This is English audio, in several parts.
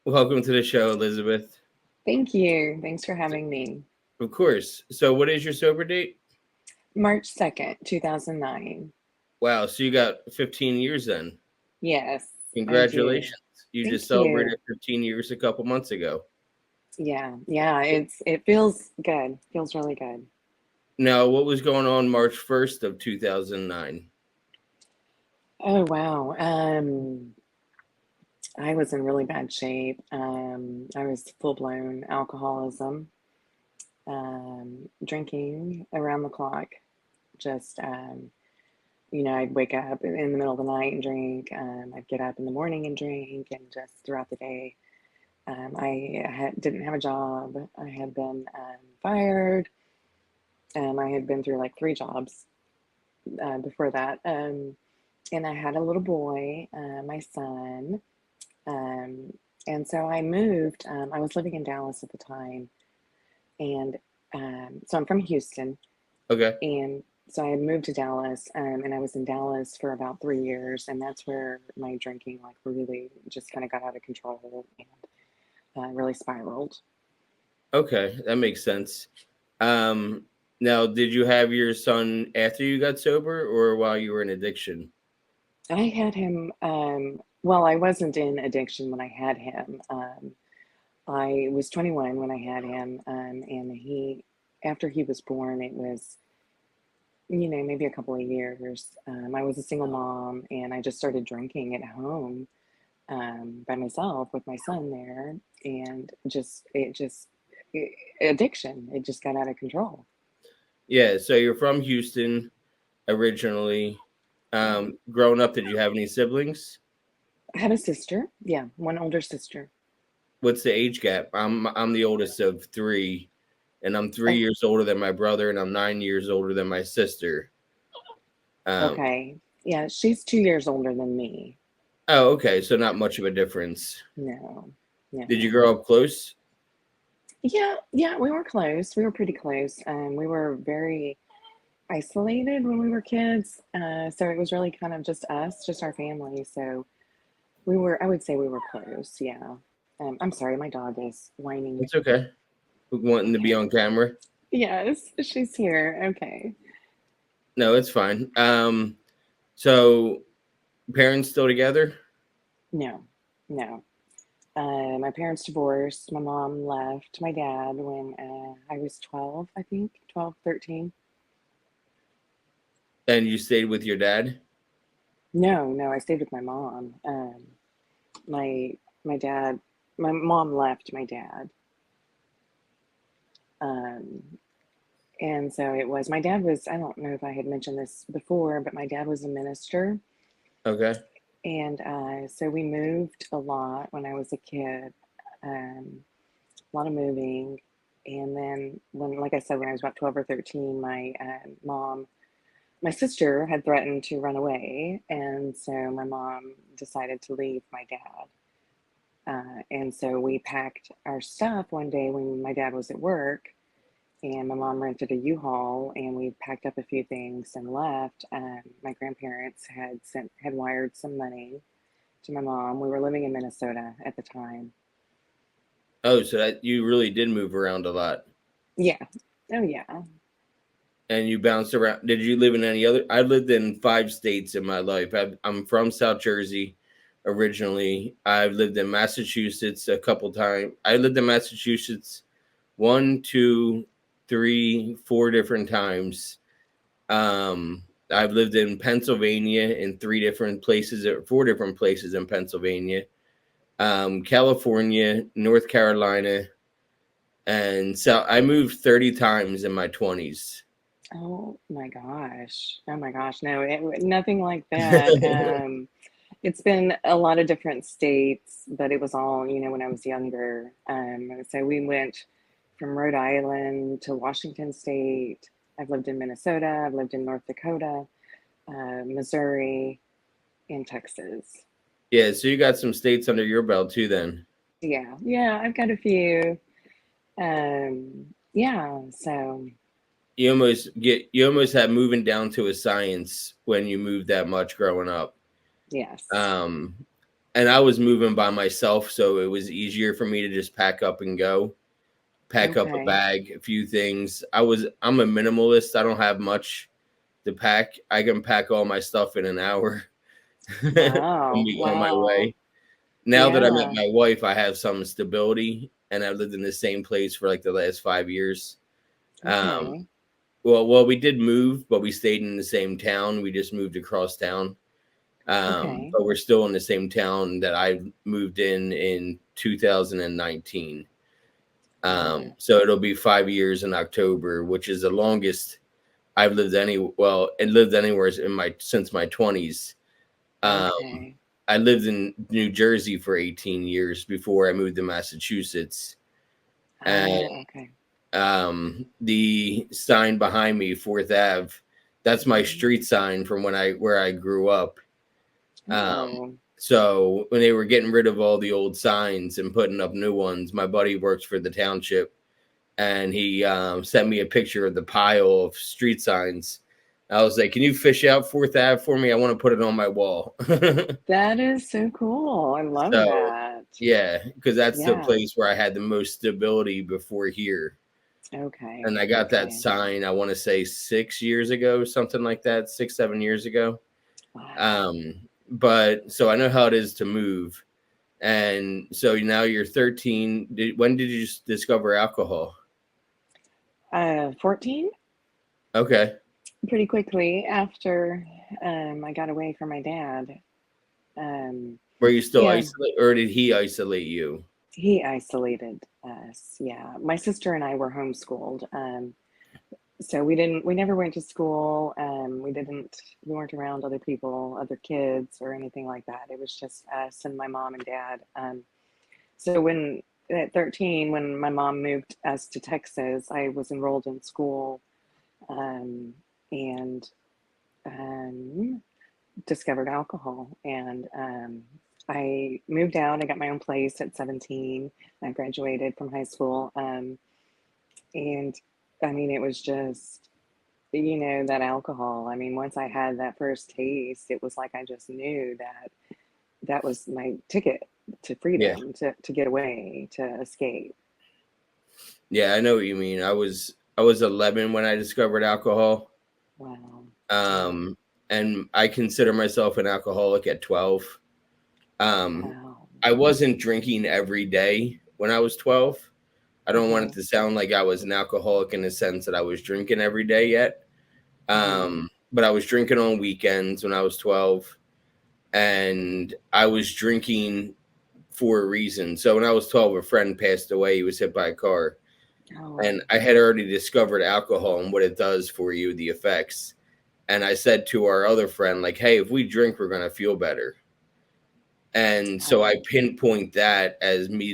Welcome to the show, Elizabeth. Thank you. Thanks for having me. Of course. So, what is your sober date? March 2nd, 2009. Wow, so you got 15 years then. Yes, I do. Congratulations. You just Thank celebrated you. 15 years a couple months ago. Yeah, it feels good. Feels really good. Now, what was going on March 1st of 2009? Oh wow. I was in really bad shape. I was full-blown alcoholism, drinking around the clock. Just I'd wake up in the middle of the night and drink. I'd get up in the morning and drink, and just throughout the day. Didn't have a job. I had been fired. I had been through like three jobs before that. And I had a little boy, my son. Um, and so I moved. I was living in Dallas at the time. And so I'm from Houston. Okay. And so I had moved to Dallas, and I was in Dallas for about 3 years. And that's where my drinking like really just kind of got out of control and really spiraled. Okay, that makes sense. Um, Now, did you have your son after you got sober or while you were in addiction? I had him, well, I wasn't in addiction when I had him. I was 21 when I had him, and after he was born, it was, maybe a couple of years. I was a single mom, and I just started drinking at home by myself with my son there, and addiction, it just got out of control. Yeah, so you're from Houston originally. Mhm. Growing up, did you have any siblings? I have a sister, yeah, one older sister. What's the age gap? I'm the oldest of three, and I'm three Oh, years older than my brother, and I'm 9 years older than my sister. Um, okay. Yeah, she's 2 years older than me. oh, okay, so not much of a difference. No, Did you no. grow up close? Yeah, we were close. We were pretty close. We were very isolated when we were kids. So it was really kind of just us, just our family. So I would say we were close. Yeah. I'm sorry, my dog is whining. It's okay. Wanting to be Okay. on camera? Yes, she's here. Okay. No, it's fine. So parents still together? No, no. My parents divorced. My mom left my dad when I was 12, I think, 12, 13. And you stayed with your dad? No, no, I stayed with my mom. My my dad, my mom left my dad, um, and so it was. My dad was. I don't know if I had mentioned this before, but my dad was a minister, Okay. and so we moved a lot when I was a kid. A lot of moving, and then like I said, when I was about 12 or 13, my sister had threatened to run away, and so my mom decided to leave my dad. And so we packed our stuff one day when my dad was at work, and my mom rented a U-Haul, and we packed up a few things and left. My grandparents had wired some money to my mom. We were living in Minnesota at the time. Oh, so that you really did move around a lot. Yeah. Oh yeah. And you bounced around. Did you live in any other? I lived in 5 states in my life. I'm from South Jersey originally. I've lived in Massachusetts a couple times. I lived in Massachusetts one, two, three, 4 different times. I've lived in Pennsylvania in 3 different places, or 4 different places in Pennsylvania, California, North Carolina, and so I moved 30 times in my 20s. Oh my gosh. Oh my gosh. No, nothing like that. It's been a lot of different states, but it was all, when I was younger. So we went from Rhode Island to Washington State. I've lived in Minnesota. I've lived in North Dakota, Missouri, and Texas. Yeah, so you got some states under your belt too then. Yeah, I've got a few. Yeah, so You almost had moving down to a science when you moved that much growing up. yes. Um and I was moving by myself, so it was easier for me to just pack up and go. Pack up a Okay. bag, a few things. I'm a minimalist. I don't have much to pack. I can pack all my stuff in an hour and Wow. be on my Wow. way. Now that I met Yeah. my wife, I have some stability, and I've lived in the same place for like the last 5 years. Um, Okay. well, we did move, but we stayed in the same town. We just moved across town, Okay. but we're still in the same town that I moved in 2019. Wow. So it'll be 5 years in October, which is the longest I've lived and lived anywhere in my since my 20s. Um, Okay. I lived in New Jersey for 18 years before I moved to Massachusetts. And Oh, okay. the sign behind me, Fourth Ave, that's my Mhm. street sign from where I grew up. Um, Oh, so when they were getting rid of all the old signs and putting up new ones, my buddy works for the township, and he sent me a picture of the pile of street signs. I was like, "Can you fish out Fourth Ave for me? I want to put it on my wall." that is so cool. I love So, that. yeah, because that's the Yeah. place where I had the most stability before here, and Okay. I got that Okay. sign. I want to say 6 years ago, something like that, 6, 7 years ago. Wow. Um, but so I know how it is to move, and so now you're 13. When did you discover alcohol? 14? Okay, Pretty quickly after I got away from my dad. Um, were you still yeah, isolated, or did he isolate you? he isolated us. Yeah. My sister and I were homeschooled. So we never went to school. We weren't around other people, other kids or anything like that. It was just us and my mom and dad. So when at 13, when my mom moved us to Texas, I was enrolled in school, um, and um, discovered alcohol. And I moved out. I got my own place at 17. I graduated from high school. And I mean, it was just, that alcohol. I mean, once I had that first taste, it was like I just knew that that was my ticket to Yeah, freedom, to get away, to escape. yeah, I know what you mean. I was 11 when I discovered alcohol. Wow. Yeah. Um, and I consider myself an alcoholic at 12. Wow. I wasn't drinking every day when I was 12. I don't want it Okay. to sound like I was an alcoholic in the sense that I was drinking every day yet. Hmm. But I was drinking on weekends when I was 12, and I was drinking for a reason. So when I was 12, a friend passed away. He was hit by a car, Oh, and I had already discovered alcohol and what it does for you, the effects. And I said to our other friend, like, "Hey, if we drink, we're gonna feel better." And so I oh, pinpoint that as me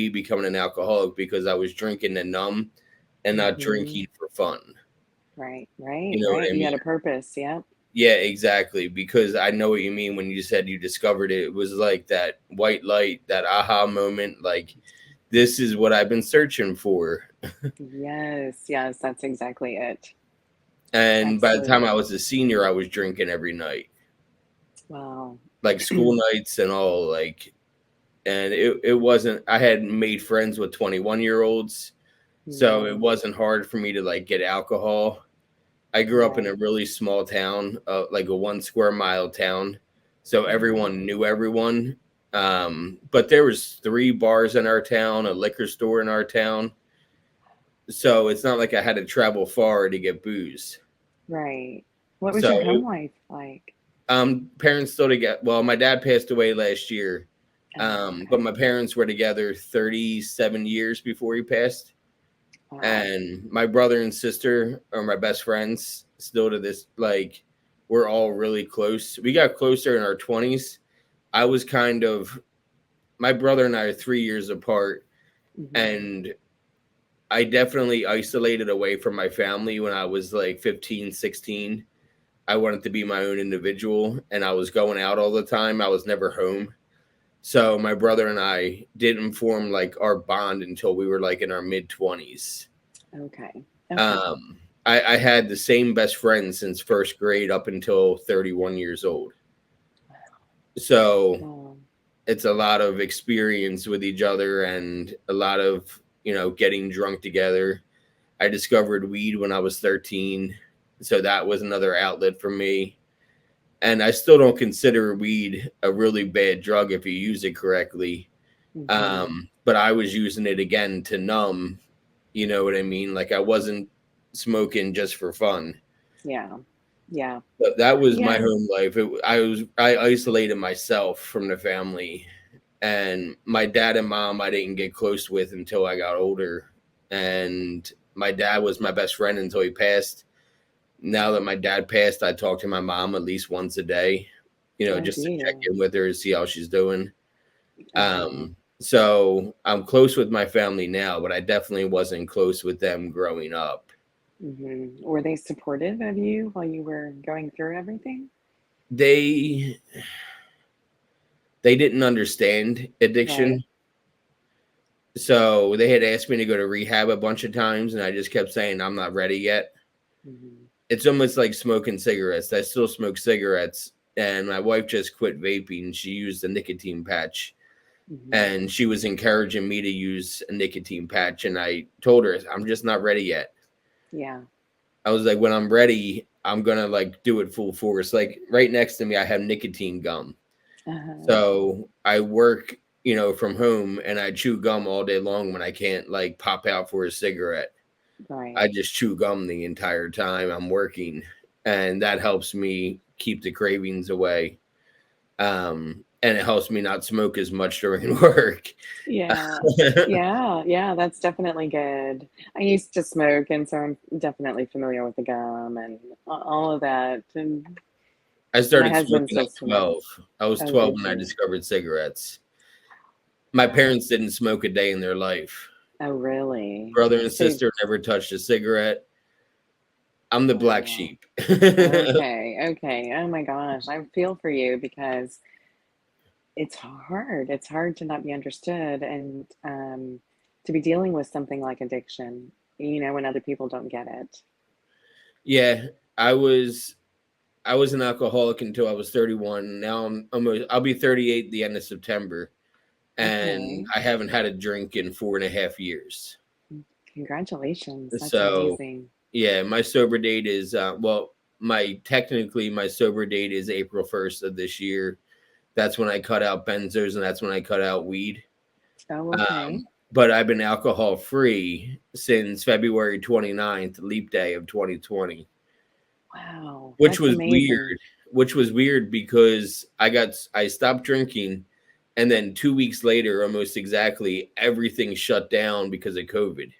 becoming an alcoholic because I was drinking to numb and not hmm. drinking for fun. Right, right, You know what right. I You mean? had a purpose. Yep. Yeah, exactly. Because I know what you mean when you said you discovered it. It was like that white light, that aha moment. Like, this is what I've been searching for. Yes, yes, that's exactly it. And by the time I Absolutely. was a senior, I was drinking every night, Wow. like school nights and all. Like, and it wasn't, I had made friends with 21-year olds. So it Hmm. wasn't hard for me to like get alcohol. I grew up in a Right. really small town, like a 1 square mile town. So Hmm. everyone knew everyone. But there was 3 bars in our town, a liquor store in our town. So it's not like I had to travel far to get booze. Right. What was So your home life like? parents still together. Well, my dad passed away last year. Oh, But okay. my parents were together 37 years before he passed. Wow. And my brother and sister are my best friends still to this. Like, we're all really close. We got closer in our 20s. I was kind of My brother and I are 3 years apart, Hmm. and I definitely isolated away from my family when I was like 15, 16. I wanted to be my own individual, and I was going out all the time. I was never home. So my brother and I didn't form like our bond until we were like in our mid 20s. Okay. Okay. Um, I had the same best friend since first grade up until 31 years old. So Wow. it's a lot of experience with each other and a lot of, getting drunk together. I discovered weed when I was 13, so that was another outlet for me. And I still don't consider weed a really bad drug if you use it correctly. Hmm. But I was using it again to numb, you know what I mean? Like I wasn't smoking just for fun. Yeah. Yeah. But that was my Yeah. home life. I isolated myself from the family, and my dad and mom I didn't get close with until I got older, and my dad was my best friend until he passed. Now that my dad passed, I talk to my mom at least once a day, Oh, do just to check you? in with her to see how she's doing. Uh-huh. So I'm close with my family now, but I definitely wasn't close with them growing up. Were they supportive of you while you were going through everything? They they didn't understand Right. addiction. So they had asked me to go to rehab a bunch of times, and I just kept saying I'm not ready yet. Hmm. It's almost like smoking cigarettes. I still smoke cigarettes, and my wife just quit vaping. She used a nicotine patch, Hmm. and she was encouraging me to use a nicotine patch. And I told her I'm just not ready yet. Yeah. I was like, when I'm ready, I'm gonna like do it full force. Like right next to me, I have nicotine gum. Uh-huh. So I work, from home, and I chew gum all day long when I can't like pop out for a cigarette. I Right. just chew gum the entire time I'm working, and that helps me keep the cravings away. And it helps me not smoke as much during work. Yeah. Yeah. Yeah. That's definitely good. I used to smoke, and so I'm definitely familiar with the gum and all of that. And I my started husband smoking still at smokes. 12. I was Oh, 12 did when I you? discovered cigarettes. My Wow. parents didn't smoke a day in their life. Oh, really? Brother and So, sister never touched a cigarette. I'm the black wow. sheep. Okay. Okay. Oh my gosh. I feel for you because it's hard. It's hard to not be understood and to be dealing with something like addiction, when other people don't get it. Yeah, I was I was an alcoholic until I was 31. Now I'll be 38 the end of September, and Okay. I haven't had a drink in 4.5 years. Congratulations. That's So amazing. yeah, my sober date is my sober date is April 1st of this year. That's when I cut out benzos, and that's when I cut out weed. Oh, okay. Um, but I've been alcohol free since February 29th, leap day of 2020, Wow. which That's was amazing. weird. Which was weird because I stopped drinking, and then 2 weeks later, almost exactly, everything shut down because of COVID.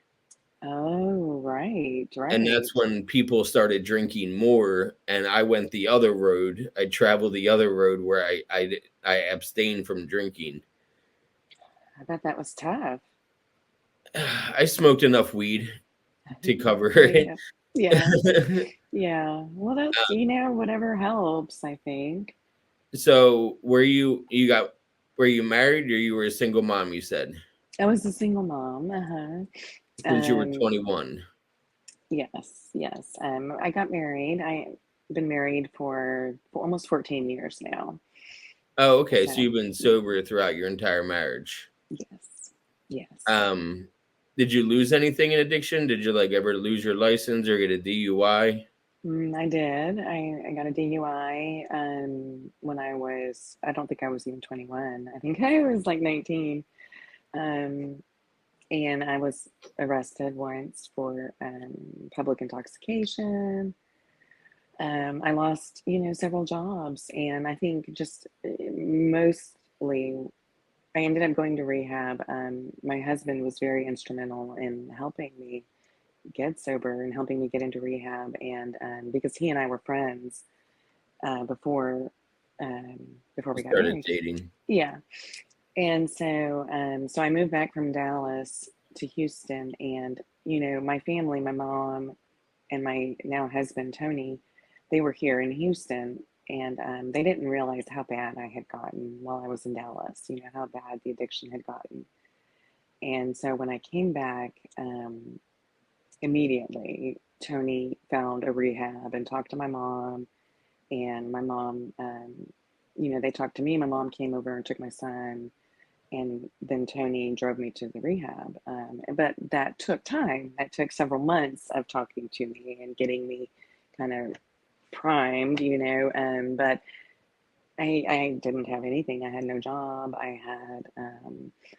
Oh, right. And that's Right. when people started drinking more, and I went the other road. I traveled the other road where I abstained from drinking. I bet that was tough. I smoked enough weed to cover it. Yeah. Yeah. Yeah. Well, that's, whatever helps, I think. So were you married or you were a single mom, you said, I was a single mom. Uh-huh. since you were Um, 21? yes, yes. I got married. I've been married for almost 14 years now. Oh, okay. So So, you've been yeah, sober throughout your entire marriage. yes, yes. Um, did you lose anything in addiction? Did you like ever lose your license or get a DUI? I did. I got a DUI when I don't think I was even 21. I think I was like 19. Um, and I was arrested once for public intoxication. I lost, several jobs, and I think just mostly I ended up going to rehab. My husband was very instrumental in helping me get sober and helping me get into rehab, and because he and I were friends uh, before um, before You we got started married. dating. Yeah, and so I moved back from Dallas to Houston, and my family, my mom, and my now husband Tony, they were here in Houston, and they didn't realize how bad I had gotten while I was in Dallas. How bad the addiction had gotten, and so when I came back, immediately Tony found a rehab and talked to my mom, and my mom. they talked to me. My mom came over and took my son, and then Tony drove me to the rehab. But that took time. That took several months of talking to me and getting me kind of primed. But I didn't have anything. I had no job. I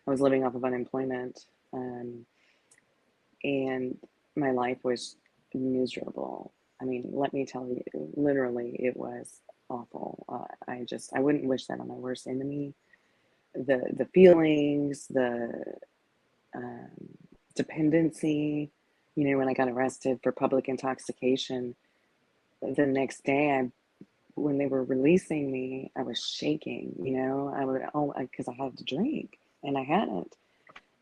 was living off of unemployment, and my life was miserable. I mean, let me tell you, literally, it was awful. I wouldn't wish that on my worst enemy. The feelings, the um, dependency. When I got arrested for public intoxication, the next day, when they were releasing me, I was shaking. I would because I had to drink and I hadn't.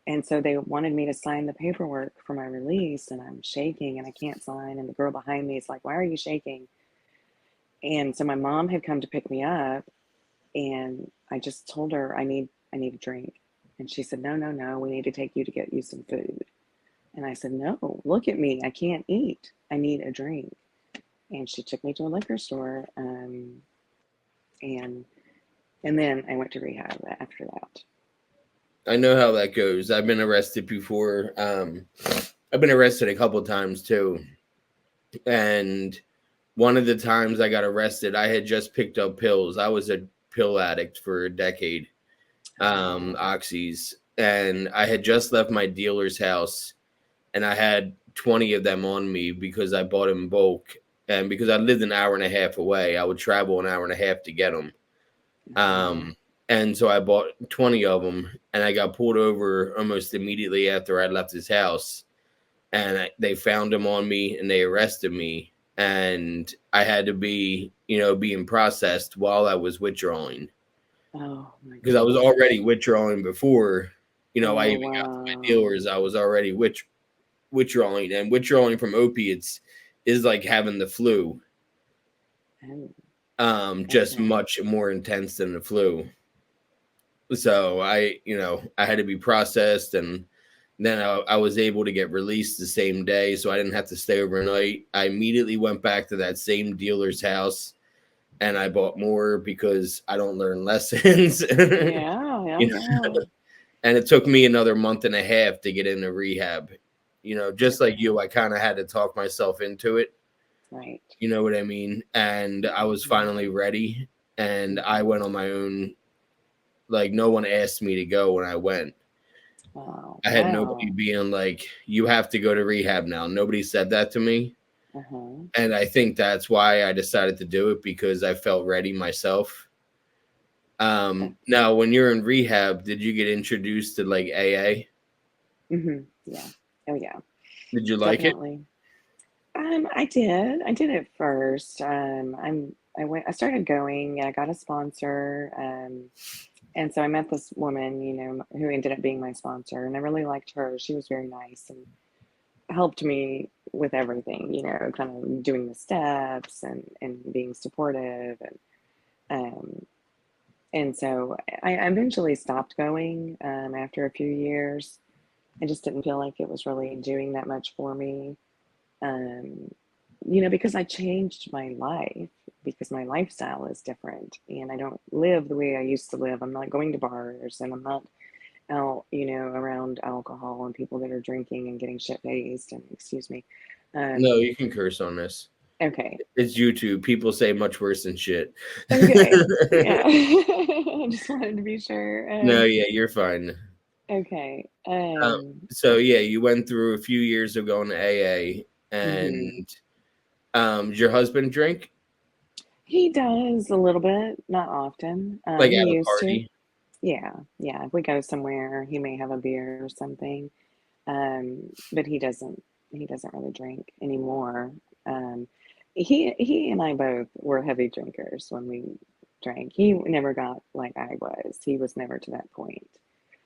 And so they wanted me to sign the paperwork for my release, and I'm shaking and I can't sign. And the girl behind me is like, "Why are you shaking?" And so my mom had come to pick me up, and I just told her I need a drink. And she said, "No, no, no, we need to take you to get you some food." And I said, "No, look at me. I can't eat. I need a drink." And she took me to a liquor store, and then I went to rehab after that. I know how that goes. I've been arrested before. I've been arrested a couple times too. And one of the times I got arrested, I had just picked up pills. I was a pill addict for a decade, Oh, wow. oxys. And I had just left my dealer's house, and I had 20 of them on me because I bought them in bulk. And because I lived an hour and a half away, I would travel an hour and a half to get them. Oh, wow. Um, and so I bought 20 of them, and I got pulled over almost immediately after I left his house. And they found him on me, and they arrested me. And I had to be, being processed while I was withdrawing, Oh, my because I was gosh. already withdrawing before, I Oh, even got to my wow. dealers. I was already withdrawing, and withdrawing from opiates is like having the flu, Oh, just okay. much more intense than the flu. So I had to be processed, and then I was able to get released the same day, so I didn't have to stay overnight. I immediately went back to that same dealer's house, and I bought more because I don't learn lessons. Yeah, yeah, you know, yeah. and it took me another month and a half to get into rehab. Just like Okay. you, I kind of had to talk myself into it. Right. You know what I mean? And I was Mm-hmm. finally ready, and I Mm-hmm. went on my own. Like, no one asked me to go when I went. Wow. I had nobody Wow. being like, "You have to go to rehab now." Nobody said that to me. Uh-huh. And I think that's why I decided to do it, because I felt ready myself. That, Now, when you're in rehab, did you get introduced to like AA? mm-hmm. Yeah. Oh, yeah. Did you like it? Definitely. I did. I did at first. I started going. I got a sponsor. And so I met this woman, who ended up being my sponsor, and I really liked her. She was very nice and helped me with everything, kind of doing the steps and being supportive um and so I eventually stopped going after a few years. I just didn't feel like it was really doing that much for me. Um, because I changed my life, because my lifestyle is different and I don't live the way I used to live. I'm not going to bars, and I'm not out, around alcohol and people that are drinking and getting shit faced, and excuse me. No, Um, you can curse on this. okay. It's YouTube. People say much worse than shit. Okay. Yeah. I just wanted to be sure. No, yeah, you're fine. Okay. Um, so yeah, you went through a few years of going to AA, Mhm. and did your husband drink, He does a little bit, not often. like, He at a used to. party? Yeah, yeah. If we go somewhere, he may have a beer or something. But he doesn't really drink anymore. Um, he and I both were heavy drinkers when we drank. He never got like I was. He was never to that point.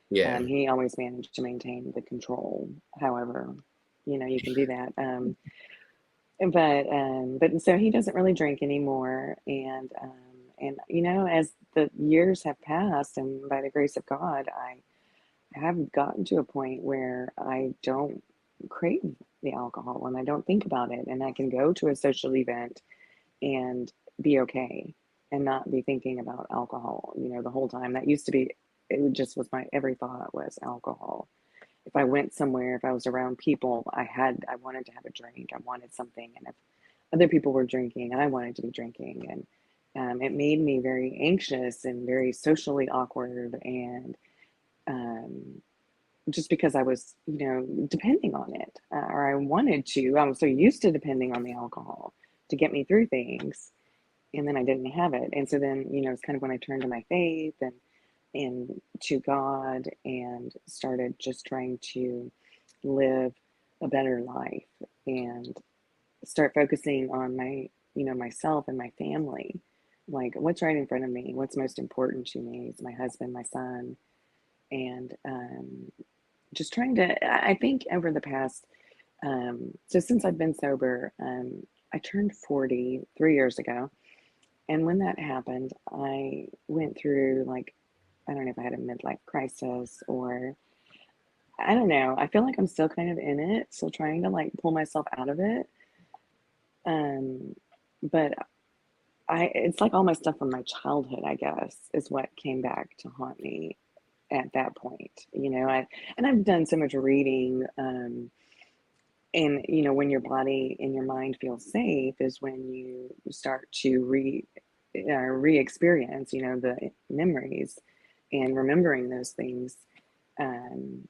Yeah. He always managed to maintain the control. However, you can do that. But so he doesn't really drink anymore, and as the years have passed, and by the grace of God, I have gotten to a point where I don't crave the alcohol and I don't think about it, and I can go to a social event and be okay. and not be thinking about alcohol, the whole time. That used to be, it just was my every thought was alcohol. If I went somewhere, if I was around people, I wanted to have a drink. I wanted something. And if other people were drinking, I wanted to be drinking. And it made me very anxious and very socially awkward. And um, just because I was, depending on it, or I wanted to, I was so used to depending on the alcohol to get me through things. And then I didn't have it. And so then, it's kind of when I turned to my faith and to God and started just trying to live a better life and start focusing on myself and my family. Like what's right in front of me, what's most important to me is my husband, my son, and just trying to, I think over the past, so since I've been sober, I turned 40 3 years ago. And when that happened, I went through like, I don't know if I had a midlife crisis or I don't know. I feel like I'm still kind of in it, still trying to like pull myself out of it. Um, but it's like all my stuff from my childhood, I guess, is what came back to haunt me at that point. And I've done so much reading, and when your body and your mind feel safe is when you start to re-experience, the memories and remembering those things. Um,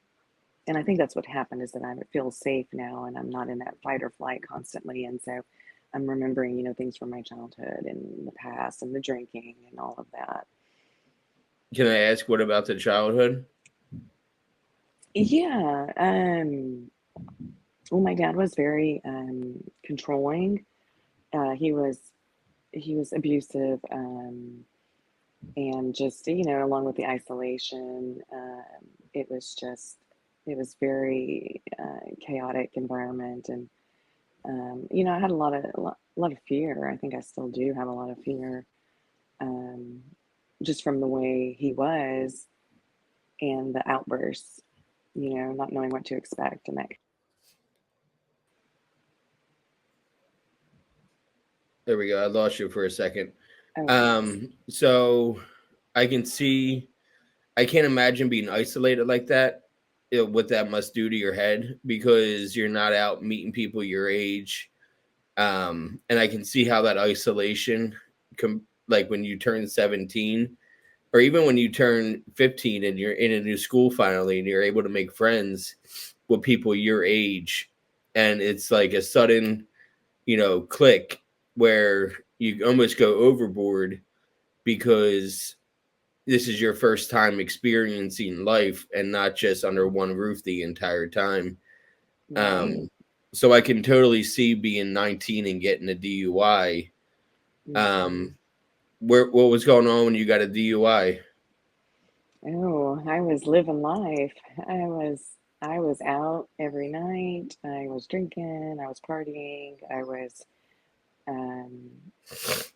and I think that's what happened is that I feel safe now and I'm not in that fight or flight constantly. And so I'm remembering, things from my childhood and the past and the drinking and all of that. Can I ask what about the childhood? Yeah. Well, my dad was very controlling. He was abusive, and just along with the isolation, it was just it was very chaotic environment, and I had a lot of fear. I think I still do have a lot of fear, um, just from the way he was and the outbursts. Not knowing what to expect, and that. There we go. I lost you for a second. Oh, thanks. So I can see, I can't imagine being isolated like that. What that must do to your head because you're not out meeting people your age. And I can see how that isolation, like when you turn 17, or even when you turn 15 and you're in a new school finally and you're able to make friends with people your age, and it's like a sudden, click where you almost go overboard because this is your first time experiencing life and not just under one roof the entire time. Right. Um, so I can totally see being 19 and getting a DUI. Hmm. Um, what was going on when you got a DUI? Oh, I was living life. I was out every night. I was drinking. I was partying. Um,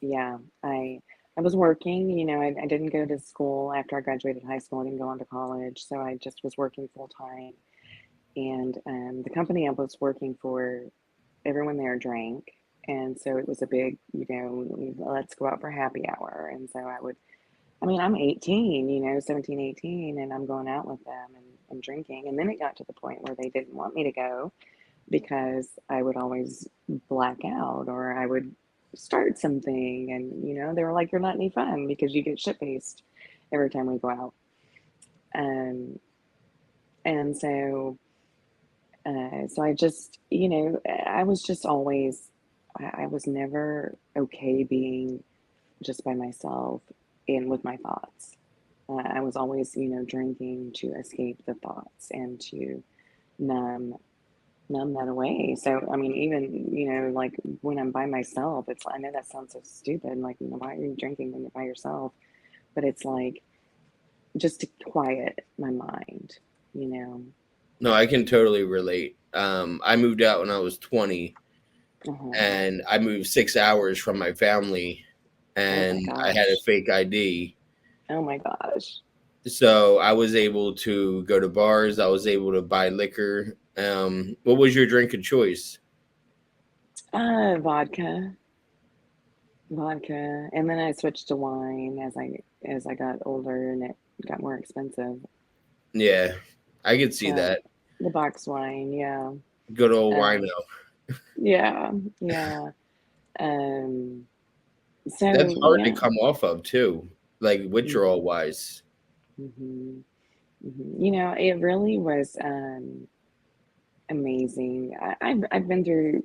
yeah, I was working. I didn't go to school after I graduated high school. I didn't go on to college, so I just was working full time. And the company I was working for, everyone there drank, and so it was a big, let's go out for happy hour. And so I mean, I'm 18, 17, 18, and I'm going out with them and drinking. And then it got to the point where they didn't want me to go because I would always black out or I would start something. And, they were like, you're not any fun because you get shit faced every time we go out. Um, and so I just, I was just always, I was never okay being just by myself and with my thoughts. I was always, drinking to escape the thoughts and to numb numb that away. So, I mean, even, like when I'm by myself, I know that sounds so stupid. Like, why are you drinking when you're by yourself? But it's like just to quiet my mind, you know. No, I can totally relate. I moved out when I was 20 Uh-huh. and I moved 6 hours from my family Oh my and I had a gosh. fake ID. Oh my gosh. So I was able to go to bars. I was able to buy liquor. What was your drink of choice? Vodka. vodka, and then I switched to wine as I got older, and it got more expensive. Yeah, I could see So that. the box wine, yeah, Good old wino. um, yeah, yeah. Um, That's so hard to yeah. come off of too, like withdrawal Mm-hmm, wise. mm-hmm, mm-hmm. You know, it really was amazing. I've been through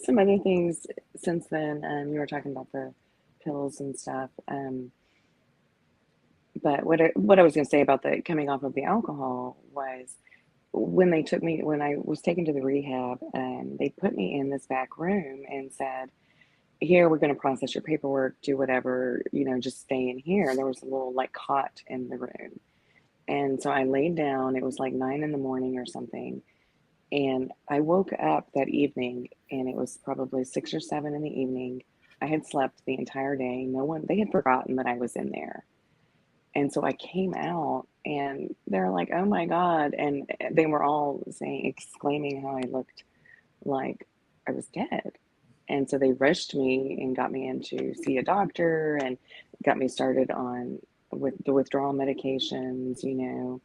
some other things since then. You were talking about the pills and stuff. But what I was going to say about the coming off of the alcohol was when they took me when I was taken to the rehab, they put me in this back room and said, "Here, we're going to process your paperwork, do whatever, you know, just stay in here." And there was a little like cot in the room, and so I laid down. It was like 9 in the morning or something, and I woke up that evening, and it was probably 6 or 7 in the evening. I had slept the entire day. No one, they had forgotten that I was in there. And so I came out and they're like, "Oh my God." And they were all saying, exclaiming how I looked like I was dead. And so they rushed me and got me in to see a doctor and got me started on with the withdrawal medications, you know,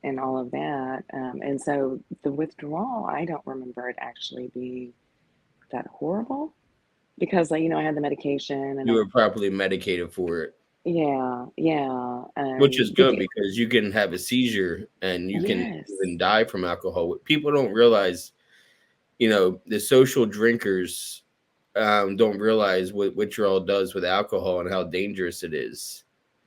and all of that. And so the withdrawal, I don't remember it actually being that horrible because, like, you know, I had the medication and You were properly medicated for it, yeah, yeah. which is good Because, because you can have a seizure and you can yes. even die from alcohol. What people don't realize, the social drinkers don't realize what withdrawal does with alcohol and how dangerous it is.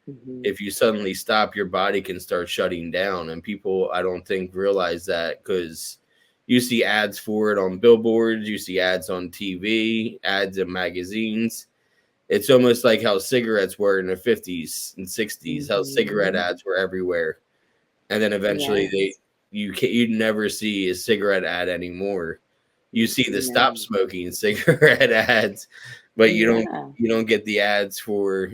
Hmm. If you suddenly stop, your body can start shutting down. And people, I don't think, realize that because you see ads for it on billboards, you see ads on TV, ads in magazines. It's almost like how cigarettes were in the 50s and 60s, how cigarette Hmm. ads were everywhere. And then eventually Yes. you'd never see a cigarette ad anymore. You see the stop No. smoking cigarette ads, but Yeah. you don't get the ads for,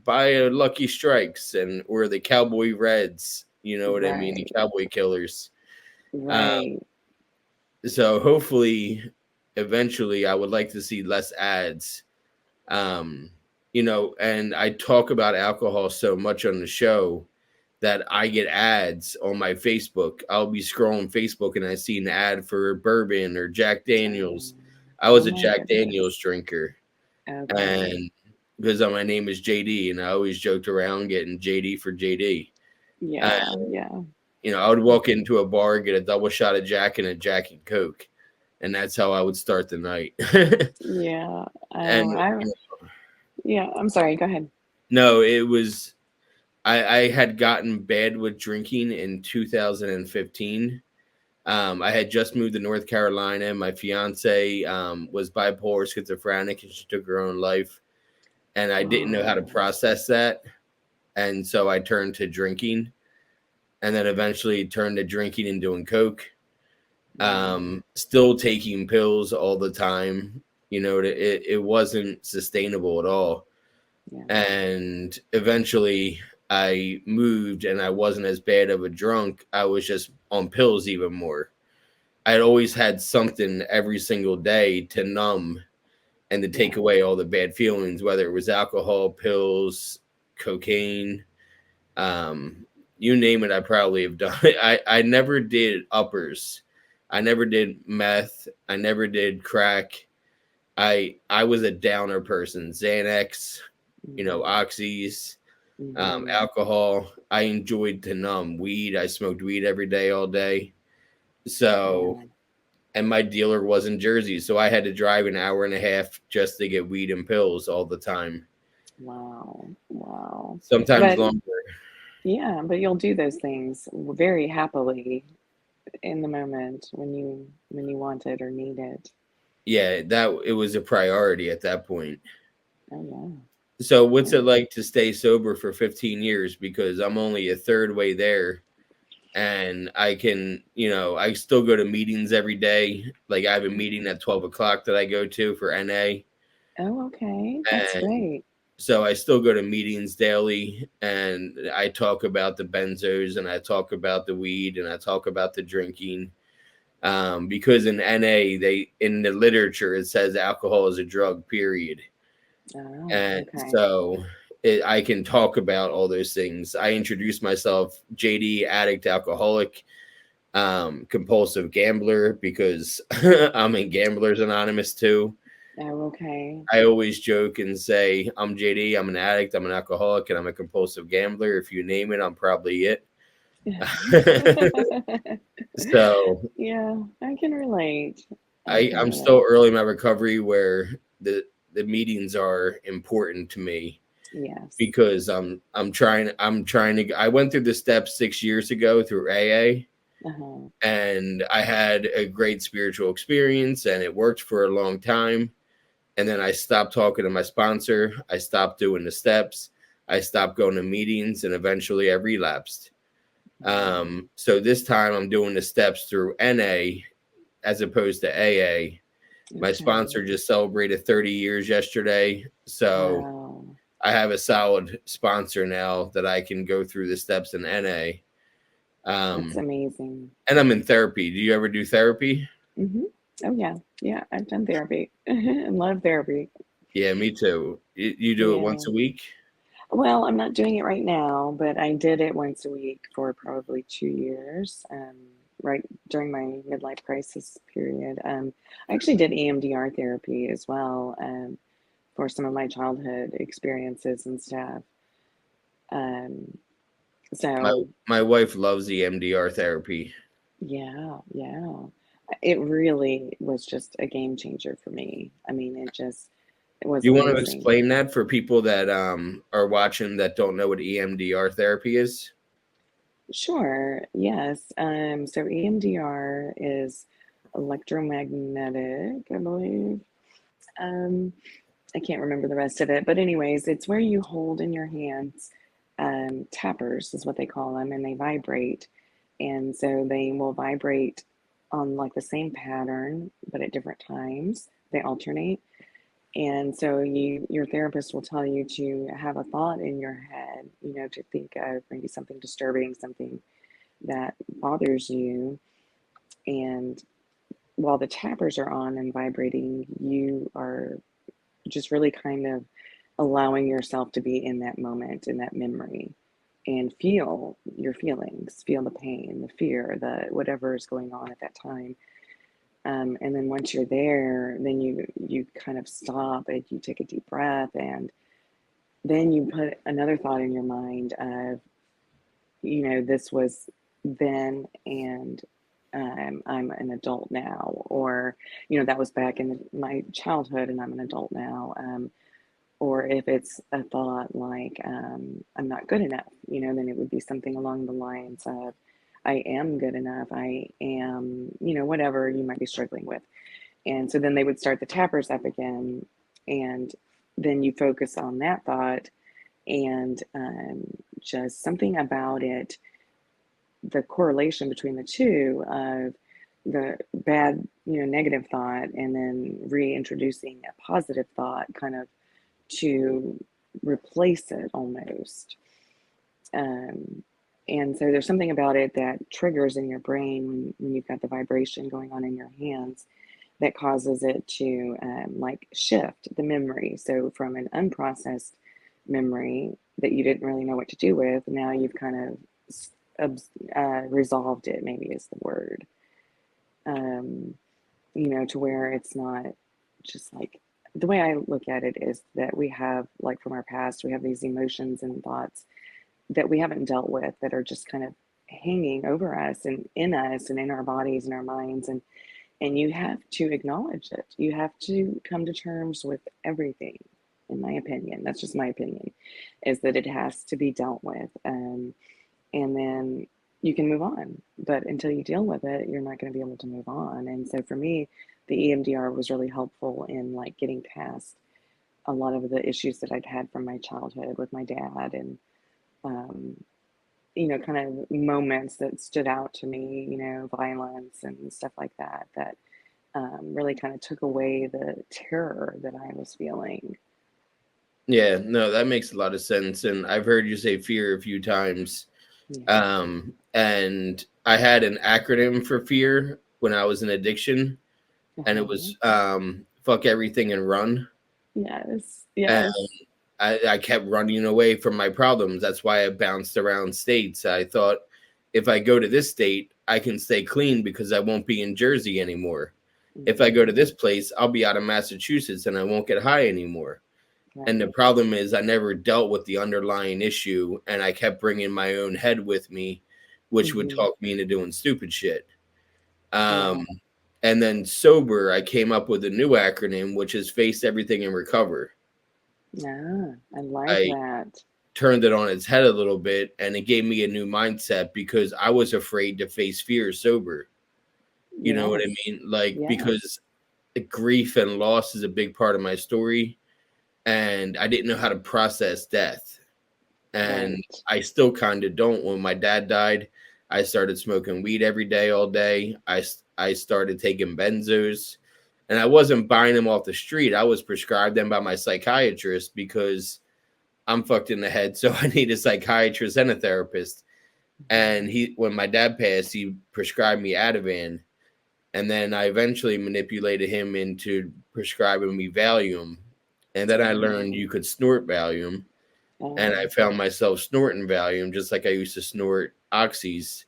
buy a Lucky Strikes and or the Cowboy Reds, you know what I mean, the Right. Cowboy Killers. Uh, Right. so hopefully eventually I would like to see less ads. Um, and I talk about alcohol so much on the show that I get ads on my Facebook. I'll be scrolling Facebook and I see an ad for bourbon or Jack Oh, Daniels. I oh was a my Jack goodness. Daniels drinker, Okay. and because my name is JD, and I always joked around getting JD for JD. And, Yeah. Yeah. I would walk into a bar, get a double shot of Jack and a Jack and Coke, and that's how I would start the night. Yeah. And Oh, yeah. I'm sorry. Go ahead. no, it was I had gotten bad with drinking in 2015. I had just moved to North Carolina. My fiance was bipolar schizophrenic and she took her own life. And I didn't know how to Oh, process that. And so I turned to drinking and then eventually turned to drinking and doing Coke. wow. Still taking pills all the time. It wasn't sustainable at all. Yeah. And eventually I moved and I wasn't as bad of a drunk. I was just on pills even more. I'd always had something every single day to numb and to take Yeah. away all the bad feelings, whether it was alcohol, pills, cocaine, um, you name it. I probably have done it. I never did uppers. I never did meth. I never did crack. I was a downer person. Xanax, Hmm. oxys, Hmm. alcohol. I enjoyed to numb. Weed. I smoked weed every day, all day. So, Yeah. and my dealer was in Jersey, so I had to drive an hour and a half just to get weed and pills all the time. Wow. Wow. Sometimes But longer. yeah, but you'll do those things very happily in the moment when you want it or need it. Yeah, that it was a priority at that point. Oh So, what's yeah. it like to stay sober for 15 years? Because I'm only a third way there, and I can, I still go to meetings every day. Like I have a meeting Hmm. at 12 o'clock that I go to for NA, Oh, okay. That's and great. so I still go to meetings daily, and I talk about the benzos, and I talk about the weed, and I talk about the drinking. Because in NA, they in the literature it says alcohol is a drug. Period. Oh, And okay. so I can talk about all those things. I introduce myself JD, addict, alcoholic, compulsive gambler, because I'm in Gamblers Anonymous too. Oh, okay. I always joke and say, I'm JD, I'm an addict, I'm an alcoholic, and I'm a compulsive gambler. If you name it, I'm probably it. So Yeah, I can relate. I I, can I'm still relate. early in my recovery, where the meetings are important to me, Yes. because I'm trying to. I went through the steps 6 years ago through AA, Uh-huh. and I had a great spiritual experience, and it worked for a long time. And then I stopped talking to my sponsor. I stopped doing the steps. I stopped going to meetings, and eventually I relapsed. Mm, So this time I'm doing the steps through NA as opposed to AA. My okay. sponsor just celebrated 30 years yesterday. So Wow. I have a solid sponsor now that I can go through the steps in NA. That's Um, amazing. and I'm in therapy. Do you ever do therapy? Hmm. Oh, yeah. Yeah, I've done therapy and love therapy. Yeah, me too. You do it Yeah. once a week? Well, I'm not doing it right now, but I did it once a week for probably 2 years, right during my midlife crisis period. I actually did EMDR therapy as well, for some of my childhood experiences and stuff. Um, My so my wife loves the MDR therapy. yeah, yeah, it really was just a game changer for me. I mean, it was You want to amazing. explain that for people that are watching that don't know what EMDR therapy is? Sure, yes. So EMDR is electromagnetic, I believe. Um, I can't remember the rest of it, but anyways, it's where you hold in your hands, tappers is what they call them, and they vibrate. And so they will vibrate on like the same pattern, but at different times. They alternate. And so your therapist will tell you to have a thought in your head, to think of maybe something disturbing, something that bothers you. And while the tappers are on and vibrating, you are just really kind of allowing yourself to be in that moment, in that memory, and feel your feelings, feel the pain, the fear, the whatever is going on at that time. And then once you're there, then you kind of stop and you take a deep breath, and then you put another thought in your mind of, this was then, and I'm an adult now, or that was back in my childhood, and I'm an adult now. Or if it's a thought like, I'm not good enough, then it would be something along the lines of, I am good enough. I am, whatever you might be struggling with. And so then they would start the tappers up again, and then you focus on that thought, and just something about it, the correlation between the two of the bad, negative thought, and then reintroducing a positive thought kind of to replace it almost. Um, and so there's something about it that triggers in your brain when you've got the vibration going on in your hands that causes it to like shift the memory. So from an unprocessed memory that you didn't really know what to do with, now you've kind of resolved it, maybe is the word, um, to where it's not just like, the way I look at it is that we have, like from our past, we have these emotions and thoughts that we haven't dealt with that are just kind of hanging over us and in our bodies and our minds, and you have to acknowledge it. You have to come to terms with everything, in my opinion. That's just my opinion, is that it has to be dealt with. And then you can move on. But until you deal with it, you're not going to be able to move on. And so for me, the EMDR was really helpful in like getting past a lot of the issues that I'd had from my childhood with my dad, and um, kind of moments that stood out to me, violence and stuff like that, that really kind of took away the terror that I was feeling. Yeah, no, that makes a lot of sense. And I've heard you say fear a few times. Yeah. And I had an acronym for fear when I was in addiction, and it Uh-huh. was fuck everything and run. Yes. And Yes. I kept running away from my problems. That's why I bounced around states. I thought if I go to this state, I can stay clean because I won't be in Jersey anymore. If I go to Hmm. this place, I'll be out of Massachusetts and I won't get high anymore. And the Right. problem is, I never dealt with the underlying issue, and I kept bringing my own head with me, which would Hmm. talk me into doing stupid shit. Um, Yeah. and then sober, I came up with a new acronym, which is face everything and recover. Ah, I like I that. turned it on its head a little bit, and it gave me a new mindset because I was afraid to face fear sober. You know what I Yes. mean? Like, Yes. because grief and loss is a big part of my story, and I didn't know how to process death. And Right. I still kind of don't. When my dad died, I started smoking weed every day, all day. I started taking benzos, and I wasn't buying them off the street. I was prescribed them by my psychiatrist because I'm fucked in the head, so I need a psychiatrist and a therapist. Hmm. And when my dad passed, he prescribed me Ativan, and then I eventually manipulated him into prescribing me Valium. And then I learned Oh. you could snort Valium, and I Oh. found myself snorting Valium just like I used to snort oxys.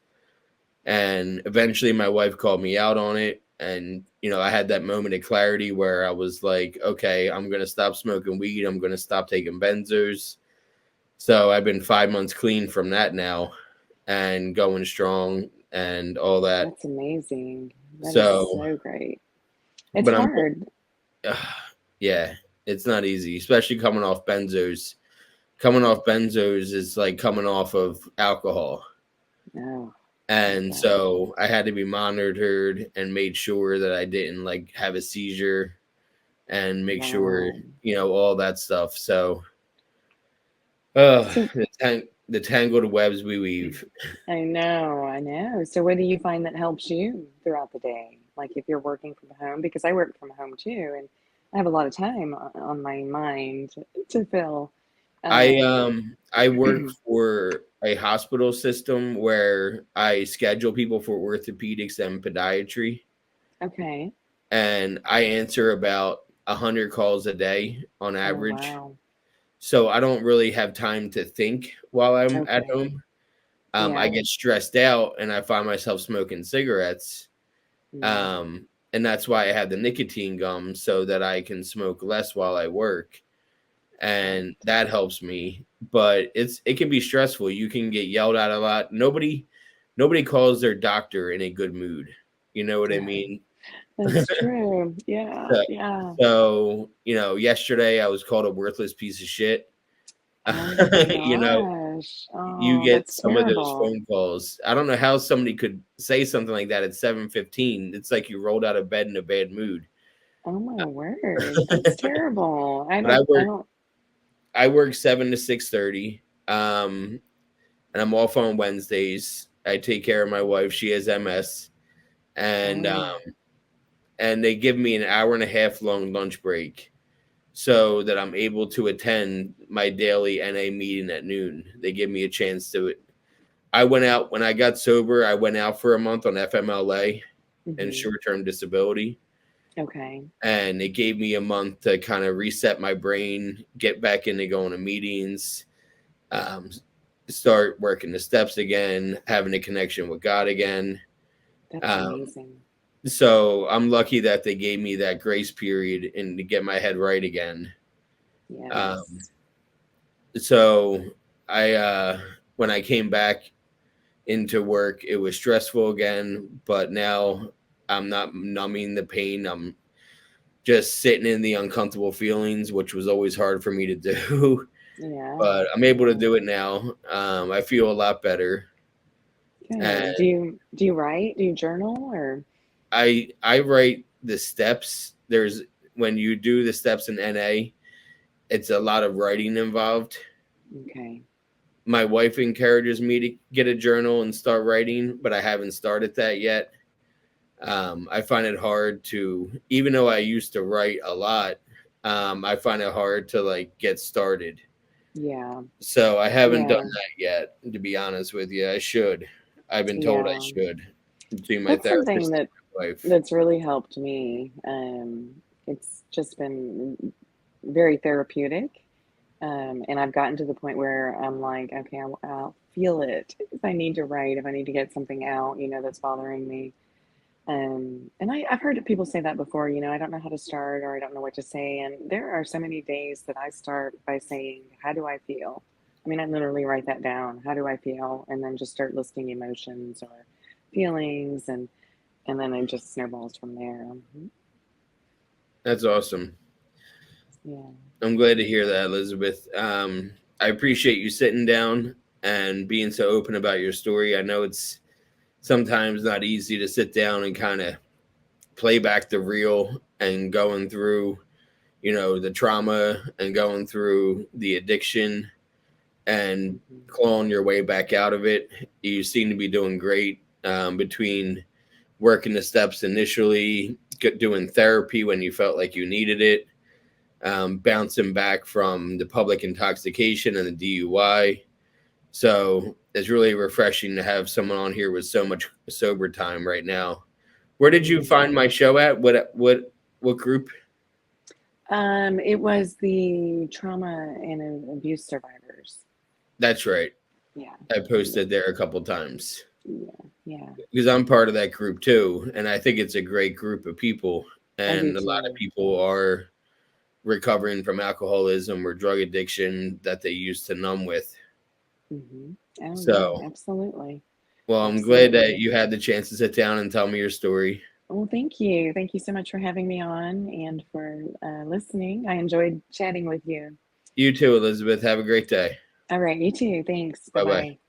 And eventually, my wife called me out on it, and I had that moment of clarity where I was like, okay, I'm gonna stop smoking weed. I'm gonna stop taking benzos. So I've been 5 months clean from that now, and going strong and all that. That's amazing. That is So, so great. It's but I'm, hard. uh, yeah, it's not easy, especially coming off benzos. Coming off benzos is like coming off of alcohol. Oh, And yeah. so I had to be monitored and made sure that I didn't like have a seizure and make sure, Wow. all that stuff. So, So the tangled webs we weave. I know, I know. So what do you find that helps you throughout the day? Like if you're working from home, because I work from home too, and I have a lot of time on my mind to fill. Um, I work for a hospital system where I schedule people for orthopedics and podiatry, okay. and I answer about 100 calls a day on Oh, average. wow. So I don't really have time to think while I'm at Okay. home. I Yeah. get stressed out and I find myself smoking cigarettes. Mm, Um, and that's why I have the nicotine gum so that I can smoke less while I work. And right. that helps me. But it can be stressful. You can get yelled at a lot. Nobody calls their doctor in a good mood. You know what I mean? That's true. Yeah. So, Yeah. yesterday I was called a worthless piece of shit. Oh my you know, gosh. you Oh, get that's some of those terrible. phone calls. I don't know how somebody could say something like that at 7:15. It's like you rolled out of bed in a bad mood. Oh my word. That's terrible. But I don't, I work 7 to 6:30. And I'm off on Wednesdays. I take care of my wife. She has MS, and oh, they give me an hour and a half long lunch break so that I'm able to attend my daily NA meeting at noon. They give me a chance to. I went out when I got sober. I went out for a month on FMLA and hmm. short term disability. Okay. And it gave me a month to kind of reset my brain, get back into going to meetings, um, start working the steps again, having a connection with God again. That's Um, amazing. so I'm lucky that they gave me that grace period and to get my head right again. Um, Yes. so when I came back into work, it was stressful again, but now I'm not numbing the pain. I'm just sitting in the uncomfortable feelings, which was always hard for me to do. Yeah. But I'm able to Yeah. do it now. I feel a lot better, Good. and Do you write? Do you journal or I write the steps. There's when you do the steps in NA, it's a lot of writing involved. okay. My wife encourages me to get a journal and start writing, but I haven't started that yet. I find it hard to, even though I used to write a lot, I find it hard to like get started. Yeah. So I haven't done Yeah. that yet, to be honest with you. I should. I've been told I Yeah. should. Between my That's something therapist and my wife. that's really helped me. It's just been very therapeutic. And I've gotten to the point where I'm like, okay, I'll feel it if I need to write, if I need to get something out, that's bothering me. And I've heard people say that before, I don't know how to start or I don't know what to say. And there are so many days that I start by saying, how do I feel? I mean, I literally write that down. How do I feel? And then just start listing emotions or feelings. And then it just snowballs from there. That's awesome. Yeah. I'm glad to hear that, Elizabeth. I appreciate you sitting down and being so open about your story. I know it's sometimes not easy to sit down and kind of play back the reel and going through, the trauma and going through the addiction and Hmm. clawing your way back out of it. You seem to be doing great between working the steps initially, doing therapy when you felt like you needed it, bouncing back from the public intoxication and the DUI. So it's really refreshing to have someone on here with so much sober time right now. Where did you Hmm. find my show at? What group? It was the trauma and abuse survivors. That's right. Yeah. I Yeah. posted there a couple times Yeah. Yeah. because I'm part of that group too, and I think it's a great group of people. I do And a lot of too. people are recovering from alcoholism or drug addiction that they used to numb with. Hmm. Oh yeah, So, absolutely. well, I'm glad that Absolutely. you had the chance to sit down and tell me your story. Well, thank you. Thank you so much for having me on and for listening. I enjoyed chatting with you. You too, Elizabeth. Have a great day. All right, you too. Thanks. Bye Bye bye. bye.